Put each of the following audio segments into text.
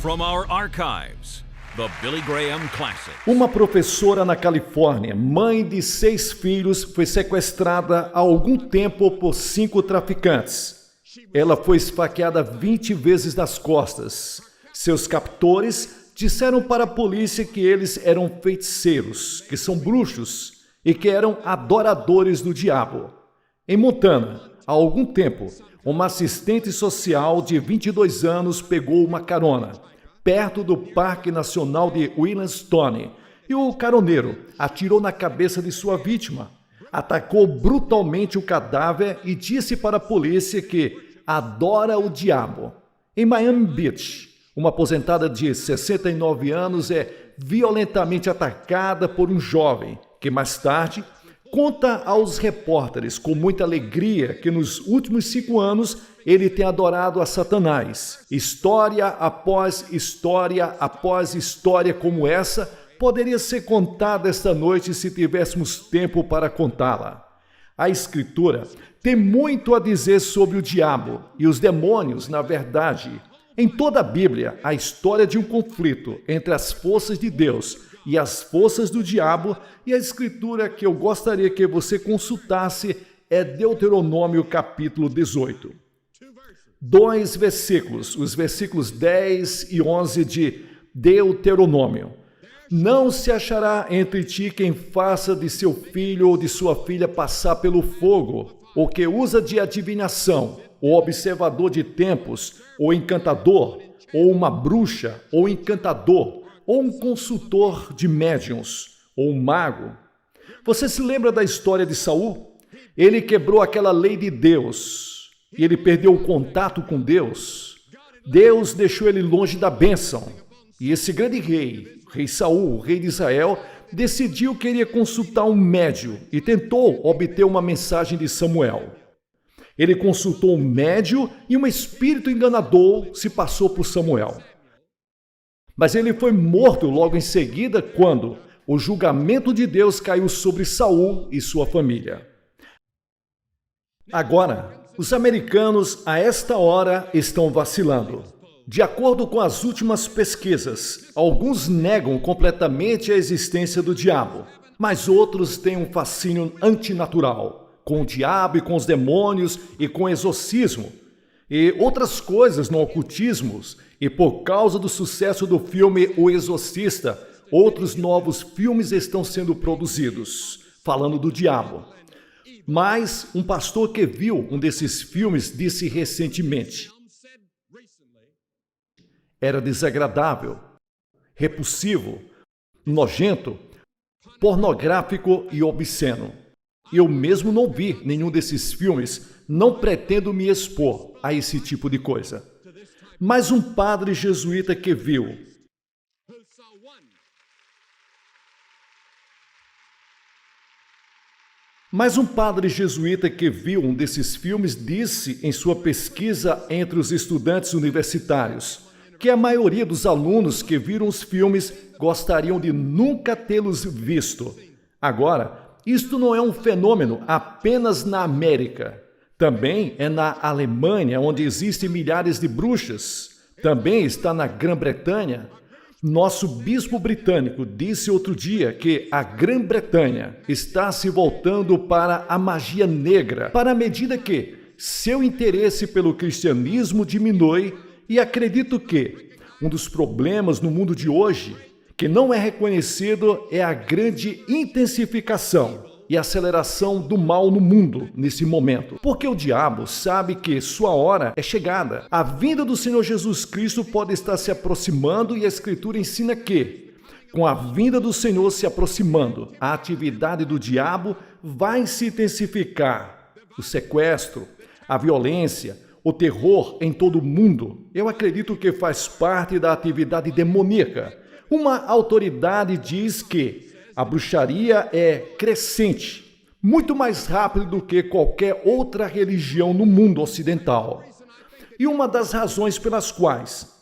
From our archives, the Billy Graham Classic. Uma professora na Califórnia, mãe de 6 filhos, foi sequestrada há algum tempo por 5 traficantes. Ela foi esfaqueada 20 vezes nas costas. Seus captores disseram para a polícia que eles eram feiticeiros, que são bruxos e que eram adoradores do diabo. Em Montana, há algum tempo, uma assistente social de 22 anos pegou uma carona perto do Parque Nacional de Yellowstone e o caroneiro atirou na cabeça de sua vítima, atacou brutalmente o cadáver e disse para a polícia que adora o diabo. Em Miami Beach, uma aposentada de 69 anos é violentamente atacada por um jovem que mais tarde conta aos repórteres com muita alegria que nos últimos 5 anos ele tem adorado a Satanás. História após história como essa poderia ser contada esta noite se tivéssemos tempo para contá-la. A Escritura tem muito a dizer sobre o diabo e os demônios, na verdade. Em toda a Bíblia, a história de um conflito entre as forças de Deus e as forças do diabo, e a escritura que eu gostaria que você consultasse é Deuteronômio capítulo 18. 2 versículos, os versículos 10 e 11 de Deuteronômio. Não se achará entre ti quem faça de seu filho ou de sua filha passar pelo fogo, ou que usa de adivinhação, ou observador de tempos, ou encantador, ou uma bruxa, ou encantador, ou um consultor de médiuns, ou um mago. Você se lembra da história de Saul? Ele quebrou aquela lei de Deus, e ele perdeu o contato com Deus. Deus deixou ele longe da bênção. E esse grande rei, rei Saul, rei de Israel, decidiu que iria consultar um médium e tentou obter uma mensagem de Samuel. Ele consultou um médium e um espírito enganador se passou por Samuel. Mas ele foi morto logo em seguida quando o julgamento de Deus caiu sobre Saul e sua família. Agora, os americanos a esta hora estão vacilando. De acordo com as últimas pesquisas, alguns negam completamente a existência do diabo, mas outros têm um fascínio antinatural, com o diabo e com os demônios e com o exorcismo, e outras coisas no ocultismo, e por causa do sucesso do filme O Exorcista, outros novos filmes estão sendo produzidos, falando do diabo. Mas um pastor que viu um desses filmes disse recentemente: era desagradável, repulsivo, nojento, pornográfico e obsceno. Eu mesmo não vi nenhum desses filmes, não pretendo me expor a esse tipo de coisa. Mas um padre jesuíta que viu um desses filmes disse em sua pesquisa entre os estudantes universitários que a maioria dos alunos que viram os filmes gostariam de nunca tê-los visto. Agora, isto não é um fenômeno apenas na América. Também é na Alemanha, onde existem milhares de bruxas. Também está na Grã-Bretanha. Nosso bispo britânico disse outro dia que a Grã-Bretanha está se voltando para a magia negra, para a medida que seu interesse pelo cristianismo diminui, e acredito que um dos problemas no mundo de hoje, que não é reconhecido, é a grande intensificação e aceleração do mal no mundo nesse momento. Porque o diabo sabe que sua hora é chegada. A vinda do Senhor Jesus Cristo pode estar se aproximando e a Escritura ensina que, com a vinda do Senhor se aproximando, a atividade do diabo vai se intensificar. O sequestro, a violência, o terror em todo o mundo, eu acredito que faz parte da atividade demoníaca. Uma autoridade diz que a bruxaria é crescente, muito mais rápido do que qualquer outra religião no mundo ocidental. E uma das razões pelas quais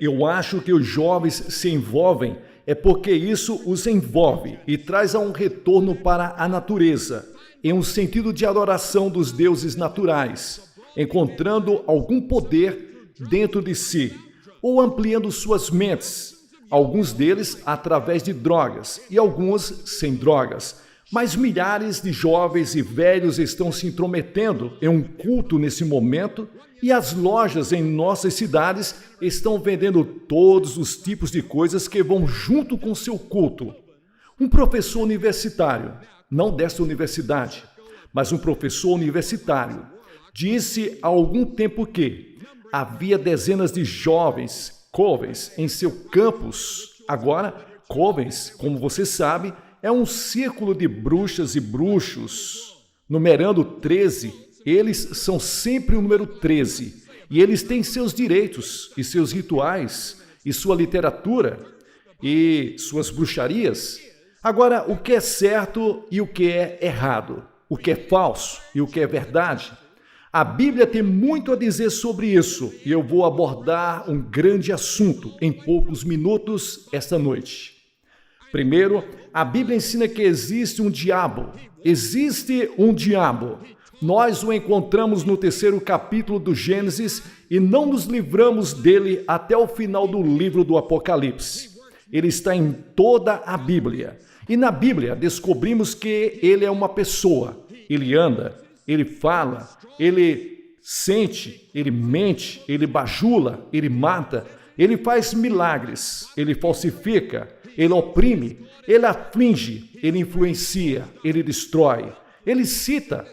eu acho que os jovens se envolvem é porque isso os envolve e traz a um retorno para a natureza, em um sentido de adoração dos deuses naturais, encontrando algum poder dentro de si. ou ampliando suas mentes, alguns deles através de drogas e alguns sem drogas. Mas milhares de jovens e velhos estão se intrometendo em um culto nesse momento e as lojas em nossas cidades estão vendendo todos os tipos de coisas que vão junto com seu culto. Um professor universitário, não desta universidade, mas um professor universitário, disse há algum tempo que havia dezenas de jovens covens em seu campus. Agora, covens, como você sabe, é um círculo de bruxas e bruxos. Numerando 13, eles são sempre o número 13. E eles têm seus direitos e seus rituais e sua literatura e suas bruxarias. Agora, o que é certo e o que é errado? O que é falso e o que é verdade? A Bíblia tem muito a dizer sobre isso e eu vou abordar um grande assunto em poucos minutos esta noite. Primeiro, a Bíblia ensina que existe um diabo. Existe um diabo. Nós o encontramos no 3º capítulo do Gênesis e não nos livramos dele até o final do livro do Apocalipse. Ele está em toda a Bíblia. E na Bíblia descobrimos que ele é uma pessoa. Ele anda, ele fala, ele sente, ele mente, ele bajula, ele mata, ele faz milagres, ele falsifica, ele oprime, ele aflige, ele influencia, ele destrói, ele cita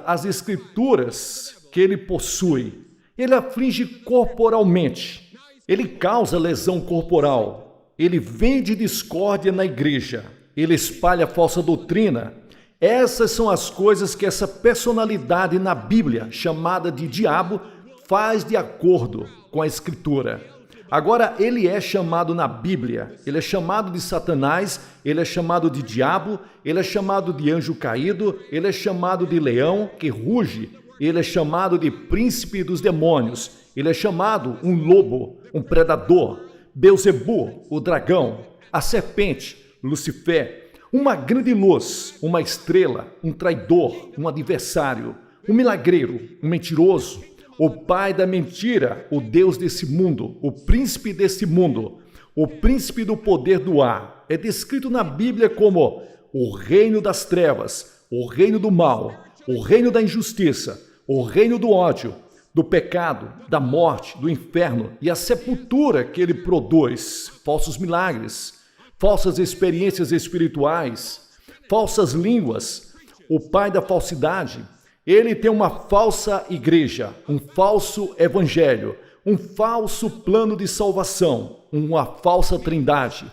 as escrituras que ele possui. Ele aflige corporalmente, ele causa lesão corporal, ele vende discórdia na igreja, ele espalha falsa doutrina. Essas são as coisas que essa personalidade na Bíblia, chamada de diabo, faz de acordo com a Escritura. Agora, ele é chamado na Bíblia, ele é chamado de Satanás, ele é chamado de diabo, ele é chamado de anjo caído, ele é chamado de leão que ruge, ele é chamado de príncipe dos demônios, ele é chamado um lobo, um predador, Beelzebu, o dragão, a serpente, Lucifer, uma grande luz, uma estrela, um traidor, um adversário, um milagreiro, um mentiroso, o pai da mentira, o Deus desse mundo, o príncipe desse mundo, o príncipe do poder do ar. É descrito na Bíblia como o reino das trevas, o reino do mal, o reino da injustiça, o reino do ódio, do pecado, da morte, do inferno e a sepultura que ele produz, falsos milagres, falsas experiências espirituais, falsas línguas, o pai da falsidade. Ele tem uma falsa igreja, um falso evangelho, um falso plano de salvação, uma falsa trindade,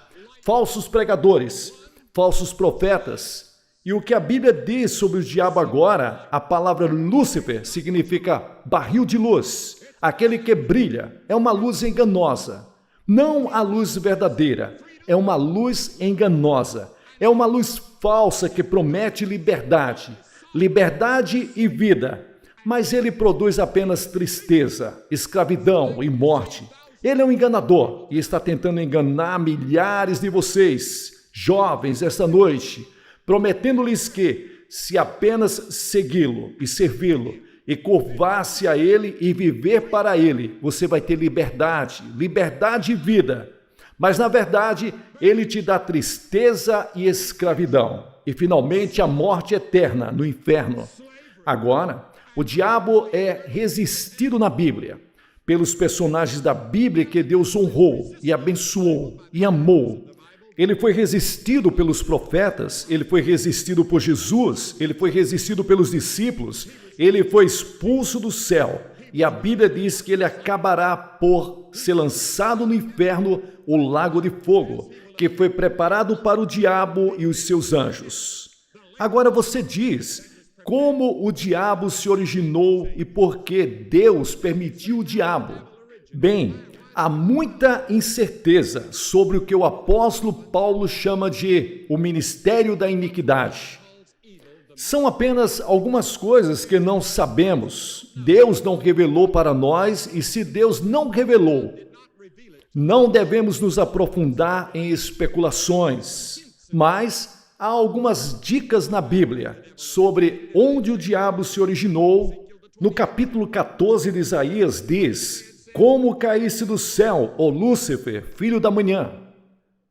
falsos pregadores, falsos profetas. E o que a Bíblia diz sobre o diabo agora, a palavra Lúcifer significa barril de luz, aquele que brilha, é uma luz enganosa, não a luz verdadeira. É uma luz enganosa, é uma luz falsa que promete liberdade e vida, mas ele produz apenas tristeza, escravidão e morte. Ele é um enganador e está tentando enganar milhares de vocês, jovens, esta noite, prometendo-lhes que, se apenas segui-lo e servi-lo, e curvar-se a ele e viver para ele, você vai ter liberdade e vida. Mas, na verdade, ele te dá tristeza e escravidão. E, finalmente, a morte eterna no inferno. Agora, o diabo é resistido na Bíblia pelos personagens da Bíblia que Deus honrou e abençoou e amou. Ele foi resistido pelos profetas, ele foi resistido por Jesus, ele foi resistido pelos discípulos, ele foi expulso do céu. E a Bíblia diz que ele acabará por ser lançado no inferno, o lago de fogo, que foi preparado para o diabo e os seus anjos. Agora você diz, como o diabo se originou e por que Deus permitiu o diabo? Bem, há muita incerteza sobre o que o apóstolo Paulo chama de o ministério da iniquidade. São apenas algumas coisas que não sabemos. Deus não revelou para nós e se Deus não revelou, não devemos nos aprofundar em especulações. Mas há algumas dicas na Bíblia sobre onde o diabo se originou. No capítulo 14 de Isaías diz: como caísse do céu, ó Lúcifer, filho da manhã,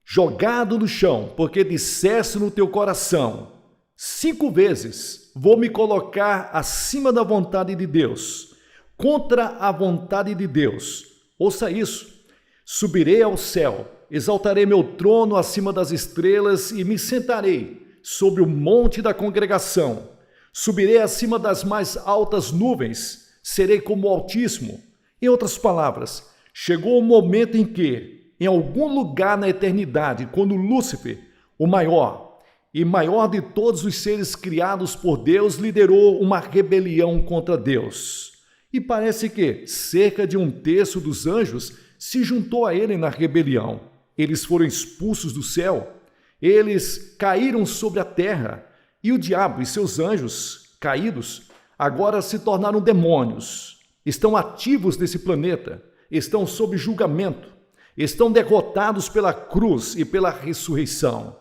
jogado no chão, porque disseste no teu coração, 5 vezes vou me colocar acima da vontade de Deus, contra a vontade de Deus. Ouça isso. Subirei ao céu, exaltarei meu trono acima das estrelas e me sentarei sobre o monte da congregação. Subirei acima das mais altas nuvens, serei como o Altíssimo. Em outras palavras, chegou o momento em que, em algum lugar na eternidade, quando Lúcifer, o maior e maior de todos os seres criados por Deus, liderou uma rebelião contra Deus. E parece que cerca de 1/3 dos anjos se juntou a ele na rebelião. Eles foram expulsos do céu, eles caíram sobre a terra, e o diabo e seus anjos caídos agora se tornaram demônios. Estão ativos nesse planeta, estão sob julgamento, estão derrotados pela cruz e pela ressurreição.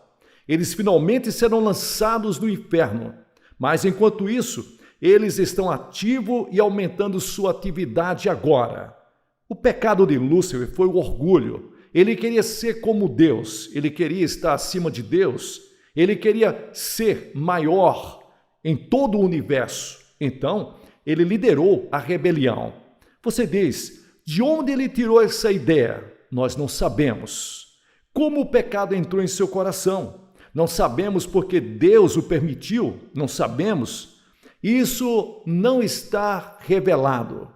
Eles finalmente serão lançados no inferno, mas enquanto isso, eles estão ativos e aumentando sua atividade agora. O pecado de Lúcifer foi o orgulho. Ele queria ser como Deus, ele queria estar acima de Deus, ele queria ser maior em todo o universo. Então, ele liderou a rebelião. Você diz, de onde ele tirou essa ideia? Nós não sabemos. Como o pecado entrou em seu coração? Não sabemos porque Deus o permitiu? Não sabemos. Isso não está revelado.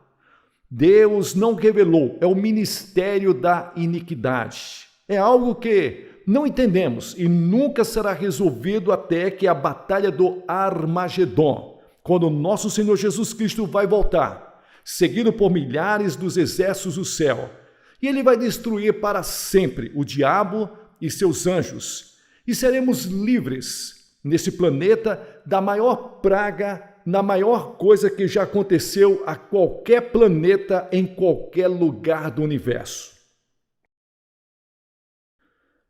Deus não revelou, é o ministério da iniquidade. É algo que não entendemos e nunca será resolvido até que a batalha do Armagedon, quando nosso Senhor Jesus Cristo vai voltar, seguido por milhares dos exércitos do céu. E ele vai destruir para sempre o diabo e seus anjos. E seremos livres nesse planeta da maior praga, na maior coisa que já aconteceu a qualquer planeta em qualquer lugar do universo.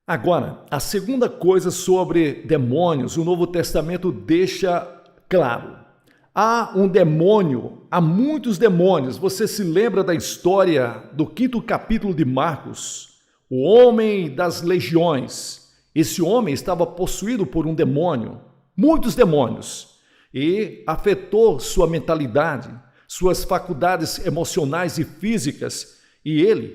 Agora, a segunda coisa sobre demônios, o Novo Testamento deixa claro. Há um demônio, há muitos demônios. Você se lembra da história do 5º capítulo de Marcos? O homem das legiões. Esse homem estava possuído por um demônio, muitos demônios. E afetou sua mentalidade, suas faculdades emocionais e físicas, e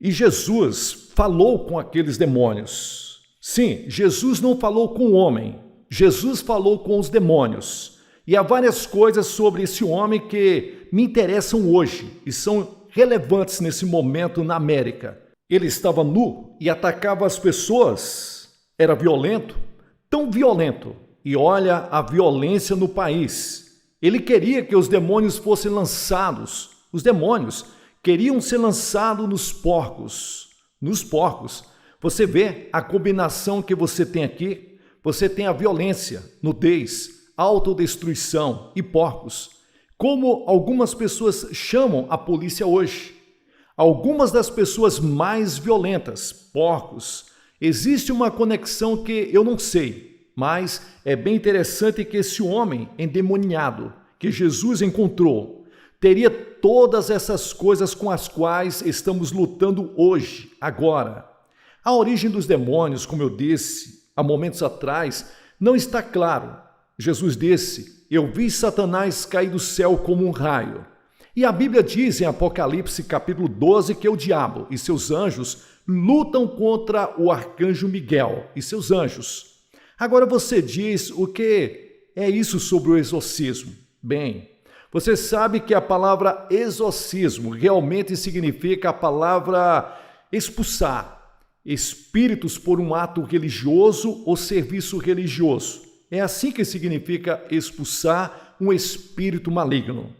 Jesus falou com aqueles demônios. Sim, Jesus não falou com o homem, Jesus falou com os demônios. E há várias coisas sobre esse homem que me interessam hoje e são relevantes nesse momento na América. Ele estava nu e atacava as pessoas, era violento, tão violento. E olha a violência no país. Ele queria que os demônios fossem lançados. Os demônios queriam ser lançados nos porcos. Nos porcos. Você vê a combinação que você tem aqui? Você tem a violência, nudez, autodestruição e porcos. Como algumas pessoas chamam a polícia hoje. Algumas das pessoas mais violentas, porcos. Existe uma conexão que eu não sei. Mas é bem interessante que esse homem endemoniado que Jesus encontrou teria todas essas coisas com as quais estamos lutando hoje, agora. A origem dos demônios, como eu disse há momentos atrás, não está claro. Jesus disse, eu vi Satanás cair do céu como um raio. E a Bíblia diz em Apocalipse capítulo 12 que o diabo e seus anjos lutam contra o arcanjo Miguel e seus anjos. Agora você diz o que é isso sobre o exorcismo? Bem, você sabe que a palavra exorcismo realmente significa a palavra expulsar espíritos por um ato religioso ou serviço religioso. É assim que significa expulsar um espírito maligno.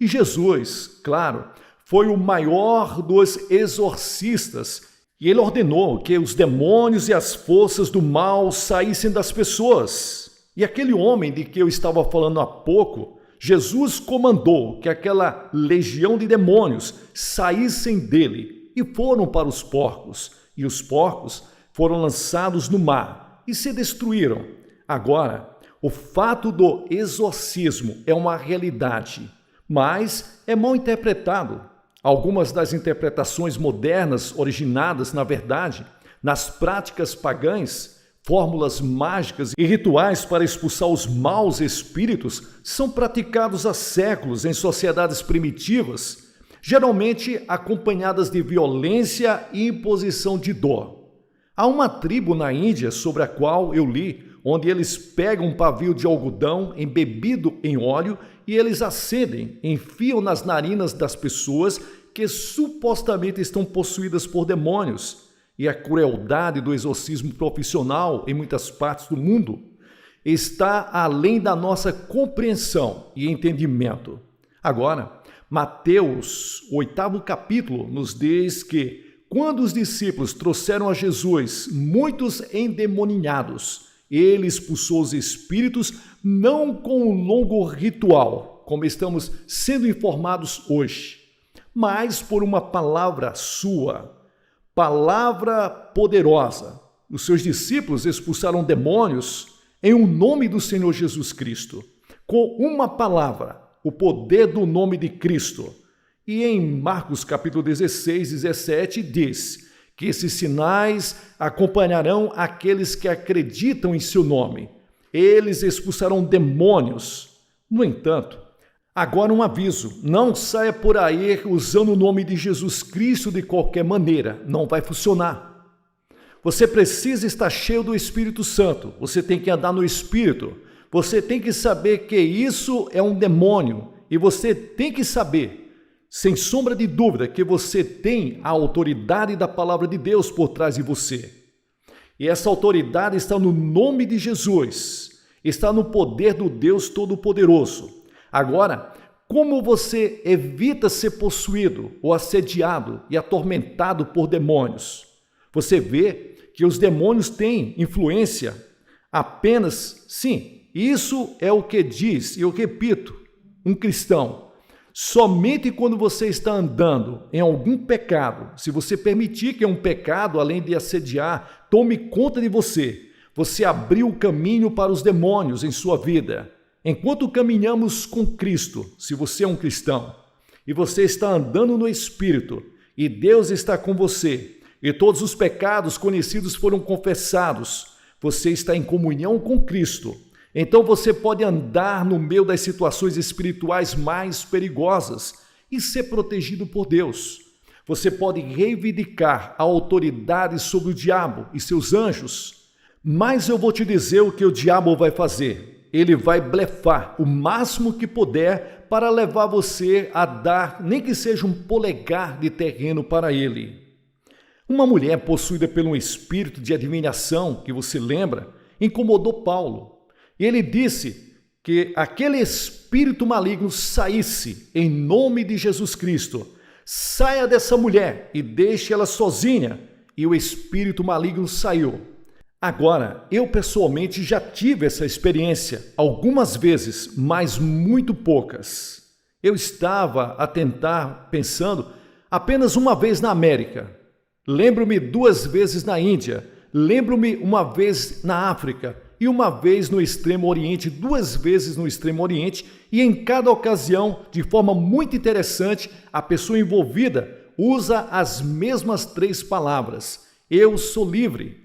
E Jesus, claro, foi o maior dos exorcistas. E ele ordenou que os demônios e as forças do mal saíssem das pessoas. E aquele homem de que eu estava falando há pouco, Jesus comandou que aquela legião de demônios saíssem dele e foram para os porcos. E os porcos foram lançados no mar e se destruíram. Agora, o fato do exorcismo é uma realidade, mas é mal interpretado. Algumas das interpretações modernas, originadas, na verdade, nas práticas pagãs, fórmulas mágicas e rituais para expulsar os maus espíritos, são praticados há séculos em sociedades primitivas, geralmente acompanhadas de violência e imposição de dor. Há uma tribo na Índia sobre a qual eu li, onde eles pegam um pavio de algodão embebido em óleo e eles acendem, enfiam nas narinas das pessoas que supostamente estão possuídas por demônios. E a crueldade do exorcismo profissional em muitas partes do mundo está além da nossa compreensão e entendimento. Agora, Mateus, 8º capítulo, nos diz que quando os discípulos trouxeram a Jesus muitos endemoninhados, ele expulsou os espíritos não com um longo ritual, como estamos sendo informados hoje, mas por uma palavra sua. Palavra poderosa. Os seus discípulos expulsaram demônios em um nome do Senhor Jesus Cristo, com uma palavra, o poder do nome de Cristo. E em Marcos capítulo 16, 17, diz que esses sinais acompanharão aqueles que acreditam em seu nome. Eles expulsarão demônios. No entanto, agora um aviso, não saia por aí usando o nome de Jesus Cristo de qualquer maneira, não vai funcionar. Você precisa estar cheio do Espírito Santo, você tem que andar no Espírito, você tem que saber que isso é um demônio e você tem que saber, sem sombra de dúvida, que você tem a autoridade da palavra de Deus por trás de você. E essa autoridade está no nome de Jesus, está no poder do Deus Todo-Poderoso. Agora, como você evita ser possuído ou assediado e atormentado por demônios? Você vê que os demônios têm influência apenas, sim, isso é o que diz, e eu repito, um cristão. Somente quando você está andando em algum pecado, se você permitir que um pecado, além de assediar, tome conta de você, você abriu o caminho para os demônios em sua vida. Enquanto caminhamos com Cristo, se você é um cristão, e você está andando no Espírito, e Deus está com você, e todos os pecados conhecidos foram confessados, você está em comunhão com Cristo. Então você pode andar no meio das situações espirituais mais perigosas e ser protegido por Deus. Você pode reivindicar a autoridade sobre o diabo e seus anjos. Mas eu vou te dizer o que o diabo vai fazer. Ele vai blefar o máximo que puder para levar você a dar, nem que seja um polegar de terreno para ele. Uma mulher possuída por um espírito de adivinhação, que você lembra, incomodou Paulo. E ele disse que aquele espírito maligno saísse em nome de Jesus Cristo. Saia dessa mulher e deixe ela sozinha. E o espírito maligno saiu. Agora, eu pessoalmente já tive essa experiência algumas vezes, mas muito poucas. Eu estava a tentar, pensando, apenas uma vez na América. Lembro-me 2 vezes na Índia. Lembro-me uma vez na África. E uma vez no Extremo Oriente, 2 vezes no Extremo Oriente, e em cada ocasião, de forma muito interessante, a pessoa envolvida usa as mesmas 3 palavras: eu sou livre.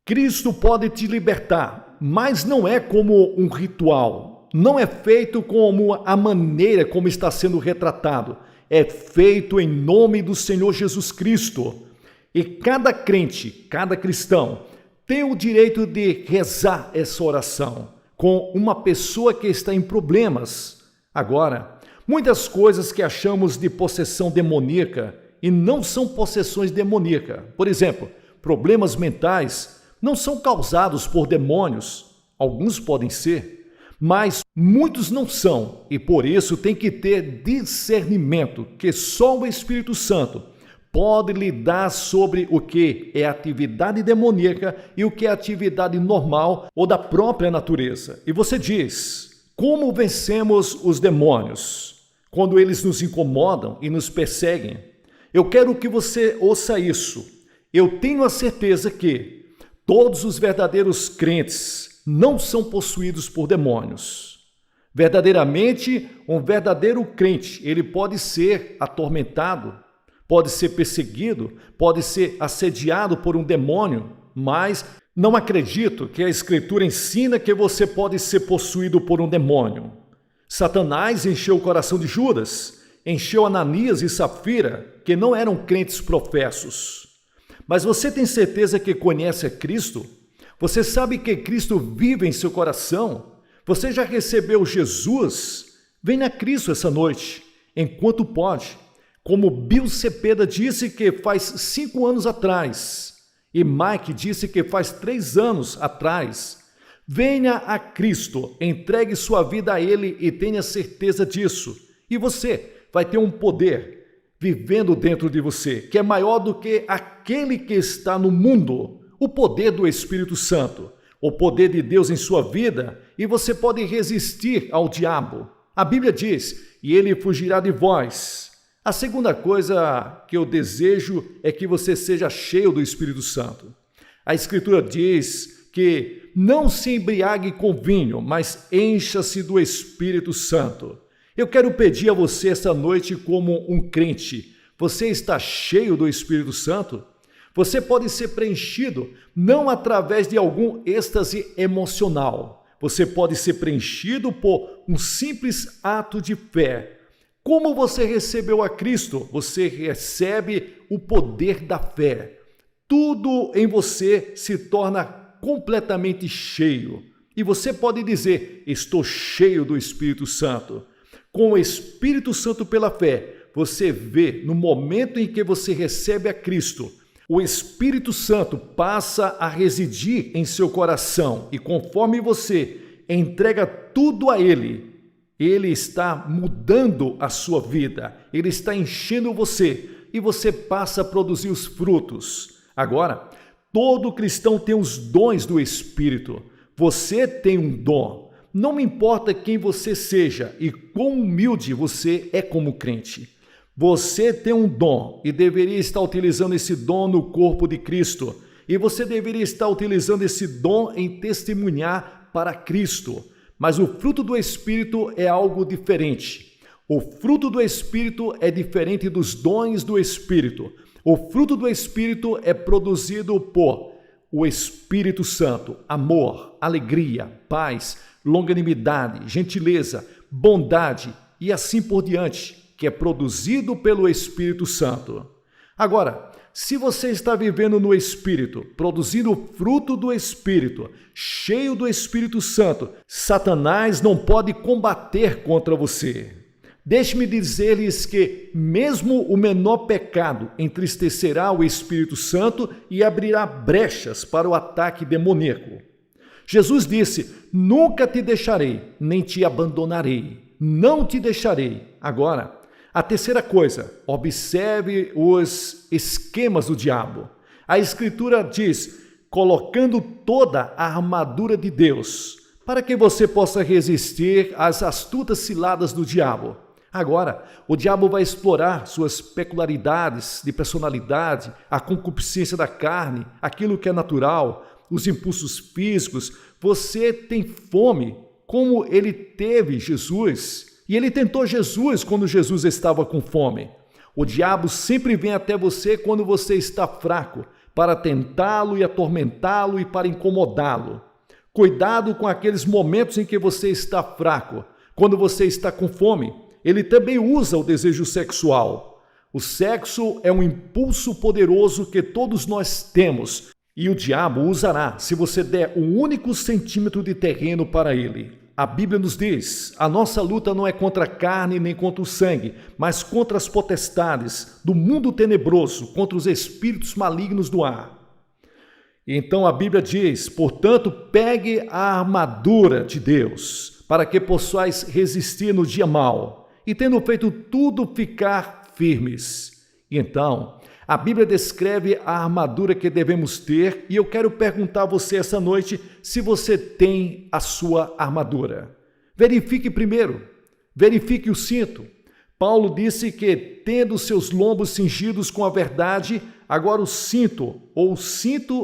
Cristo pode te libertar, mas não é como um ritual, não é feito como a maneira como está sendo retratado, é feito em nome do Senhor Jesus Cristo. E cada crente, cada cristão, tem o direito de rezar essa oração com uma pessoa que está em problemas. Agora, muitas coisas que achamos de possessão demoníaca e não são possessões demoníacas. Por exemplo, problemas mentais não são causados por demônios. Alguns podem ser, mas muitos não são. E por isso tem que ter discernimento, que só o Espírito Santo pode lhe dar sobre o que é atividade demoníaca e o que é atividade normal ou da própria natureza. E você diz, como vencemos os demônios quando eles nos incomodam e nos perseguem? Eu quero que você ouça isso. Eu tenho a certeza que todos os verdadeiros crentes não são possuídos por demônios. Verdadeiramente, um verdadeiro crente, ele pode ser atormentado, pode ser perseguido, pode ser assediado por um demônio, mas não acredito que a Escritura ensina que você pode ser possuído por um demônio. Satanás encheu o coração de Judas, encheu Ananias e Safira, que não eram crentes professos. Mas você tem certeza que conhece a Cristo? Você sabe que Cristo vive em seu coração? Você já recebeu Jesus? Venha a Cristo essa noite, enquanto pode. Como Bill Cepeda disse que faz 5 anos atrás, e Mike disse que faz 3 anos atrás. Venha a Cristo, entregue sua vida a Ele e tenha certeza disso. E você vai ter um poder vivendo dentro de você, que é maior do que aquele que está no mundo. O poder do Espírito Santo, o poder de Deus em sua vida, e você pode resistir ao diabo. A Bíblia diz, e ele fugirá de vós. A segunda coisa que eu desejo é que você seja cheio do Espírito Santo. A Escritura diz que não se embriague com vinho, mas encha-se do Espírito Santo. Eu quero pedir a você esta noite como um crente. Você está cheio do Espírito Santo? Você pode ser preenchido não através de algum êxtase emocional. Você pode ser preenchido por um simples ato de fé. Como você recebeu a Cristo? Você recebe o poder da fé. Tudo em você se torna completamente cheio. E você pode dizer, estou cheio do Espírito Santo. Com o Espírito Santo pela fé, você vê no momento em que você recebe a Cristo, o Espírito Santo passa a residir em seu coração e conforme você entrega tudo a Ele, Ele está mudando a sua vida, Ele está enchendo você e você passa a produzir os frutos. Agora, todo cristão tem os dons do Espírito. Você tem um dom. Não me importa quem você seja e quão humilde você é como crente. Você tem um dom e deveria estar utilizando esse dom no corpo de Cristo. E você deveria estar utilizando esse dom em testemunhar para Cristo. Mas o fruto do Espírito é algo diferente. O fruto do Espírito é diferente dos dons do Espírito. O fruto do Espírito é produzido por o Espírito Santo, amor, alegria, paz, longanimidade, gentileza, bondade e assim por diante, que é produzido pelo Espírito Santo. Agora, se você está vivendo no Espírito, produzindo o fruto do Espírito, cheio do Espírito Santo, Satanás não pode combater contra você. Deixe-me dizer-lhes que mesmo o menor pecado entristecerá o Espírito Santo e abrirá brechas para o ataque demoníaco. Jesus disse, nunca te deixarei, nem te abandonarei, não te deixarei. Agora, a terceira coisa, observe os esquemas do diabo. A Escritura diz, colocando toda a armadura de Deus, para que você possa resistir às astutas ciladas do diabo. Agora, o diabo vai explorar suas peculiaridades de personalidade, a concupiscência da carne, aquilo que é natural, os impulsos físicos. Você tem fome, como ele teve Jesus. E ele tentou Jesus quando Jesus estava com fome. O diabo sempre vem até você quando você está fraco, para tentá-lo e atormentá-lo e para incomodá-lo. Cuidado com aqueles momentos em que você está fraco. Quando você está com fome, ele também usa o desejo sexual. O sexo é um impulso poderoso que todos nós temos e o diabo usará se você der um único centímetro de terreno para ele. A Bíblia nos diz, a nossa luta não é contra a carne nem contra o sangue, mas contra as potestades do mundo tenebroso, contra os espíritos malignos do ar. Então a Bíblia diz, portanto, pegue a armadura de Deus, para que possais resistir no dia mau, e tendo feito tudo, ficar firmes. E então, a Bíblia descreve a armadura que devemos ter, e eu quero perguntar a você essa noite se você tem a sua armadura. Verifique primeiro, verifique o cinto. Paulo disse que, tendo seus lombos cingidos com a verdade, agora o cinto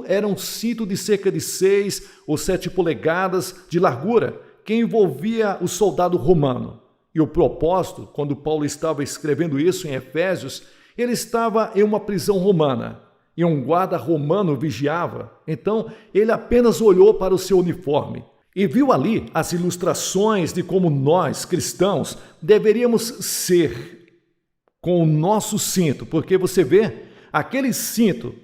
era um cinto de cerca de 6 ou 7 polegadas de largura, que envolvia o soldado romano. E o propósito, quando Paulo estava escrevendo isso em Efésios, ele estava em uma prisão romana e um guarda romano vigiava. Então, ele apenas olhou para o seu uniforme e viu ali as ilustrações de como nós, cristãos, deveríamos ser com o nosso cinto. Porque você vê, aquele cinto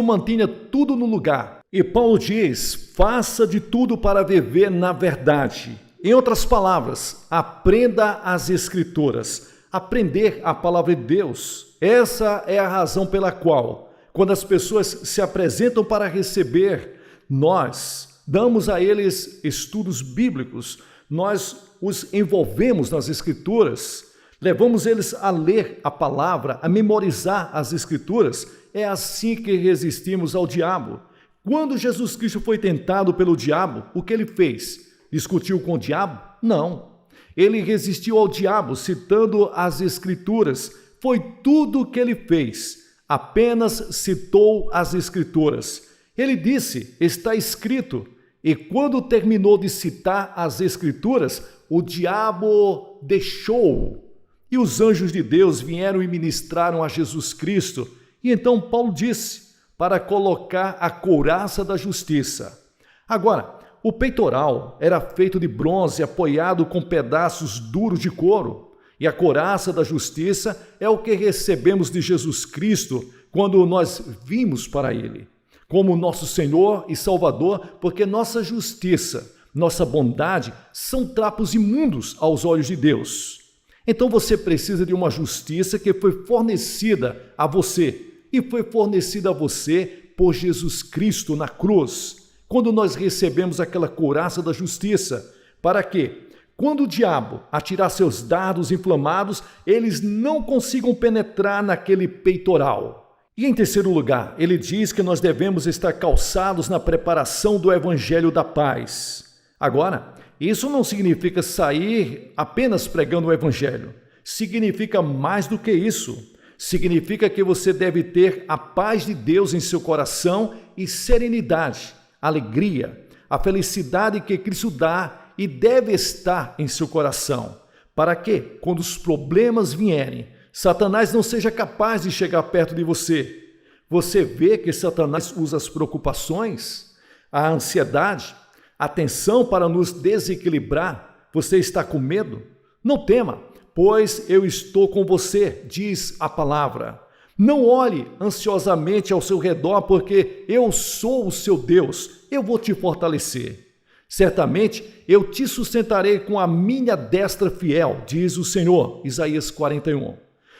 mantinha tudo no lugar. E Paulo diz, faça de tudo para viver na verdade. Em outras palavras, aprenda as Escrituras, aprender a palavra de Deus. Essa é a razão pela qual, quando as pessoas se apresentam para receber, nós damos a eles estudos bíblicos, nós os envolvemos nas Escrituras, levamos eles a ler a palavra, a memorizar as Escrituras. É assim que resistimos ao diabo. Quando Jesus Cristo foi tentado pelo diabo, o que ele fez? Discutiu com o diabo? Não. Ele resistiu ao diabo, citando as Escrituras. Foi tudo o que ele fez. Apenas citou as Escrituras. Ele disse, está escrito. E quando terminou de citar as Escrituras, o diabo deixou. E os anjos de Deus vieram e ministraram a Jesus Cristo. E então Paulo disse, para colocar a couraça da justiça. Agora, o peitoral era feito de bronze apoiado com pedaços duros de couro. E a couraça da justiça é o que recebemos de Jesus Cristo quando nós vimos para Ele, como nosso Senhor e Salvador, porque nossa justiça, nossa bondade são trapos imundos aos olhos de Deus. Então você precisa de uma justiça que foi fornecida a você, e foi fornecida a você por Jesus Cristo na cruz, quando nós recebemos aquela couraça da justiça. Para quê? Quando o diabo atirar seus dardos inflamados, eles não consigam penetrar naquele peitoral. E em terceiro lugar, ele diz que nós devemos estar calçados na preparação do evangelho da paz. Agora, isso não significa sair apenas pregando o evangelho. Significa mais do que isso. Significa que você deve ter a paz de Deus em seu coração e serenidade, alegria, a felicidade que Cristo dá e deve estar em seu coração, para que, quando os problemas vierem, Satanás não seja capaz de chegar perto de você. Você vê que Satanás usa as preocupações, a ansiedade, a tensão para nos desequilibrar. Você está com medo? Não tema, pois eu estou com você, diz a palavra. Não olhe ansiosamente ao seu redor, porque eu sou o seu Deus, eu vou te fortalecer. Certamente eu te sustentarei com a minha destra fiel, diz o Senhor, Isaías 41.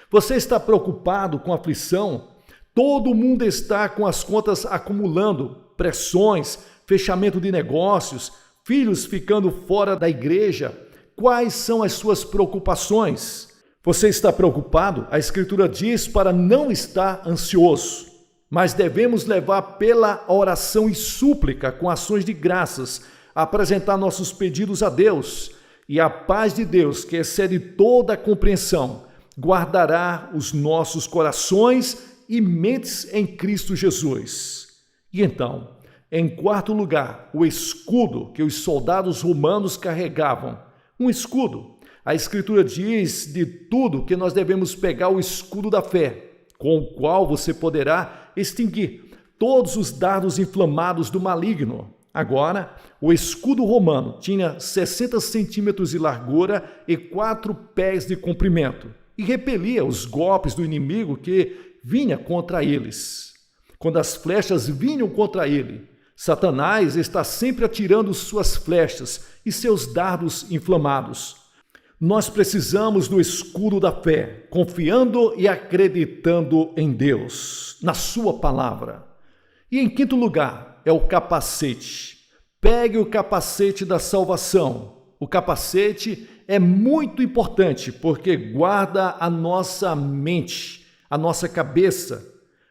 Você está preocupado com aflição? Todo mundo está com as contas acumulando, pressões, fechamento de negócios, filhos ficando fora da igreja. Quais são as suas preocupações? Você está preocupado? A Escritura diz para não estar ansioso, mas devemos levar pela oração e súplica, com ações de graças, apresentar nossos pedidos a Deus, e a paz de Deus, que excede toda a compreensão, guardará os nossos corações e mentes em Cristo Jesus. E então, em quarto lugar, o escudo que os soldados romanos carregavam. Um escudo. A Escritura diz de tudo que nós devemos pegar o escudo da fé, com o qual você poderá extinguir todos os dardos inflamados do maligno. Agora, o escudo romano tinha 60 centímetros de largura e 4 pés de comprimento, e repelia os golpes do inimigo que vinha contra eles. Quando as flechas vinham contra ele, Satanás está sempre atirando suas flechas e seus dardos inflamados. Nós precisamos do escudo da fé, confiando e acreditando em Deus, na sua palavra. E em quinto lugar, é o capacete. Pegue o capacete da salvação. O capacete é muito importante porque guarda a nossa mente, a nossa cabeça.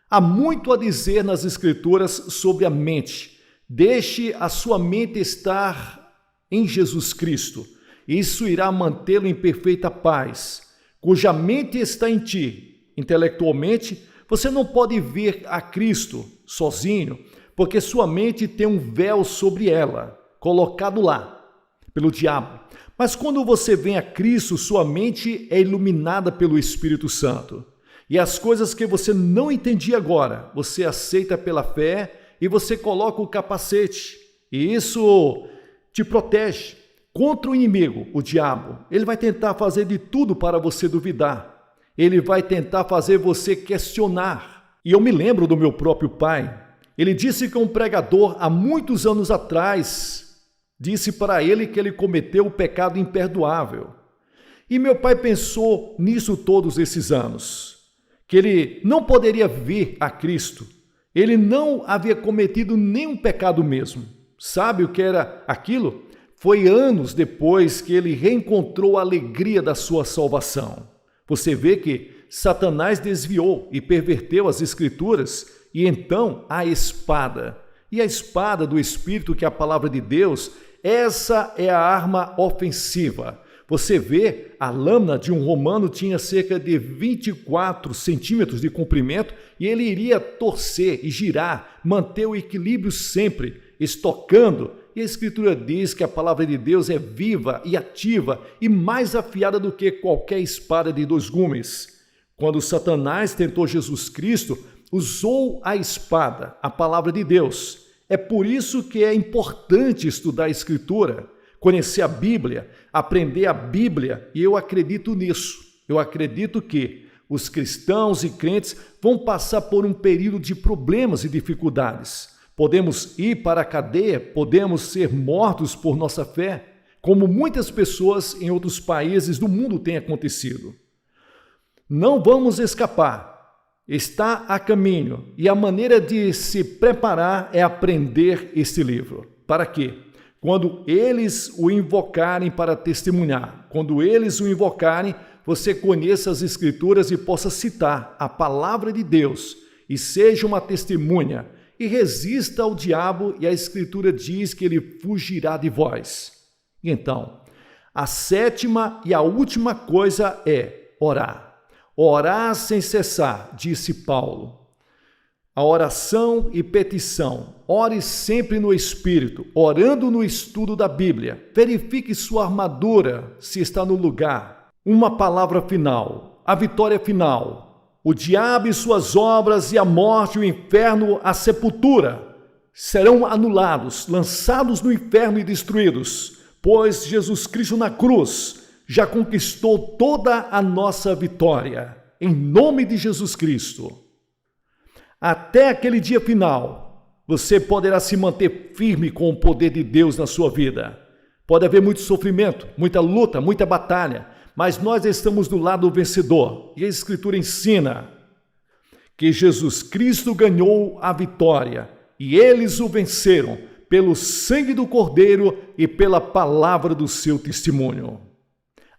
Há muito a dizer nas Escrituras sobre a mente. Deixe a sua mente estar em Jesus Cristo. Isso irá mantê-lo em perfeita paz. Cuja mente está em ti. Intelectualmente, você não pode vir a Cristo sozinho, porque sua mente tem um véu sobre ela, colocado lá. pelo diabo. Mas quando você vem a Cristo, sua mente é iluminada pelo Espírito Santo. E as coisas que você não entendia agora, você aceita pela fé e você coloca o capacete. E isso te protege contra o inimigo, o diabo. Ele vai tentar fazer de tudo para você duvidar. Ele vai tentar fazer você questionar. E eu me lembro do meu próprio pai. Ele disse que um pregador, há muitos anos atrás, disse para ele que ele cometeu o pecado imperdoável. E meu pai pensou nisso todos esses anos, que ele não poderia vir a Cristo. Ele não havia cometido nenhum pecado mesmo. Sabe o que era aquilo? Foi anos depois que ele reencontrou a alegria da sua salvação. Você vê que Satanás desviou e perverteu as Escrituras, e então a espada. E a espada do Espírito, que é a palavra de Deus, essa é a arma ofensiva. Você vê, a lâmina de um romano tinha cerca de 24 centímetros de comprimento e ele iria torcer e girar, manter o equilíbrio sempre, estocando. E a Escritura diz que a palavra de Deus é viva e ativa e mais afiada do que qualquer espada de 2 gumes. Quando Satanás tentou Jesus Cristo, usou a espada, a palavra de Deus. É por isso que é importante estudar a Escritura, conhecer a Bíblia, aprender a Bíblia, e eu acredito nisso. Eu acredito que os cristãos e crentes vão passar por um período de problemas e dificuldades. Podemos ir para a cadeia, podemos ser mortos por nossa fé, como muitas pessoas em outros países do mundo têm acontecido. Não vamos escapar. Está a caminho, e a maneira de se preparar é aprender este livro. Para quê? Quando eles o invocarem para testemunhar, quando eles o invocarem, você conheça as Escrituras e possa citar a palavra de Deus e seja uma testemunha e resista ao diabo, e a Escritura diz que ele fugirá de vós. Então, a 7ª e a última coisa é orar. Orar sem cessar, disse Paulo. A oração e petição. Ore sempre no Espírito, orando no estudo da Bíblia. Verifique sua armadura, se está no lugar. Uma palavra final, a vitória final. O diabo e suas obras, e a morte, o inferno, a sepultura, serão anulados, lançados no inferno e destruídos, pois Jesus Cristo na cruz já conquistou toda a nossa vitória, em nome de Jesus Cristo. Até aquele dia final, você poderá se manter firme com o poder de Deus na sua vida. Pode haver muito sofrimento, muita luta, muita batalha, mas nós estamos do lado vencedor. E a Escritura ensina que Jesus Cristo ganhou a vitória, e eles o venceram pelo sangue do Cordeiro e pela palavra do seu testemunho.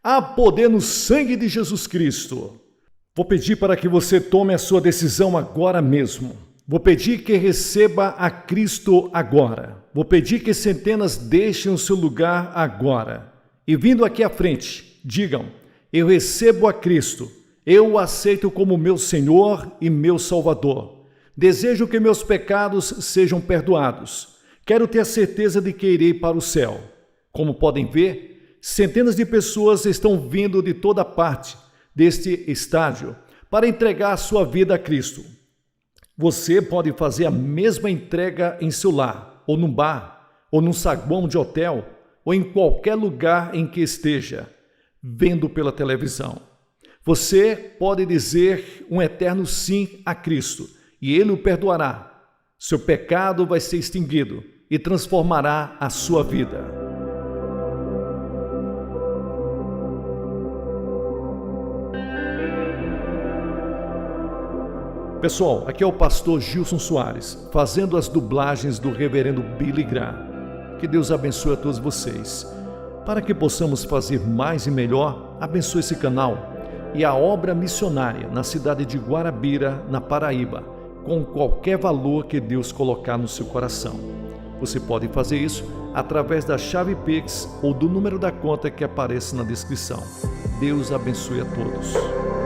Há poder no sangue de Jesus Cristo. Vou pedir para que você tome a sua decisão agora mesmo. Vou pedir que receba a Cristo agora. Vou pedir que centenas deixem o seu lugar agora. E vindo aqui à frente, digam: eu recebo a Cristo. Eu o aceito como meu Senhor e meu Salvador. Desejo que meus pecados sejam perdoados. Quero ter a certeza de que irei para o céu. Como podem ver, centenas de pessoas estão vindo de toda parte deste estádio para entregar a sua vida a Cristo. Você pode fazer a mesma entrega em seu lar, ou num bar, ou num saguão de hotel, ou em qualquer lugar em que esteja, vendo pela televisão. Você pode dizer um eterno sim a Cristo, e Ele o perdoará. Seu pecado vai ser extinguido e transformará a sua vida. Pessoal, aqui é o pastor Gilson Soares, fazendo as dublagens do reverendo Billy Graham. Que Deus abençoe a todos vocês. Para que possamos fazer mais e melhor, abençoe esse canal e a obra missionária na cidade de Guarabira, na Paraíba, com qualquer valor que Deus colocar no seu coração. Você pode fazer isso através da chave Pix ou do número da conta que aparece na descrição. Deus abençoe a todos.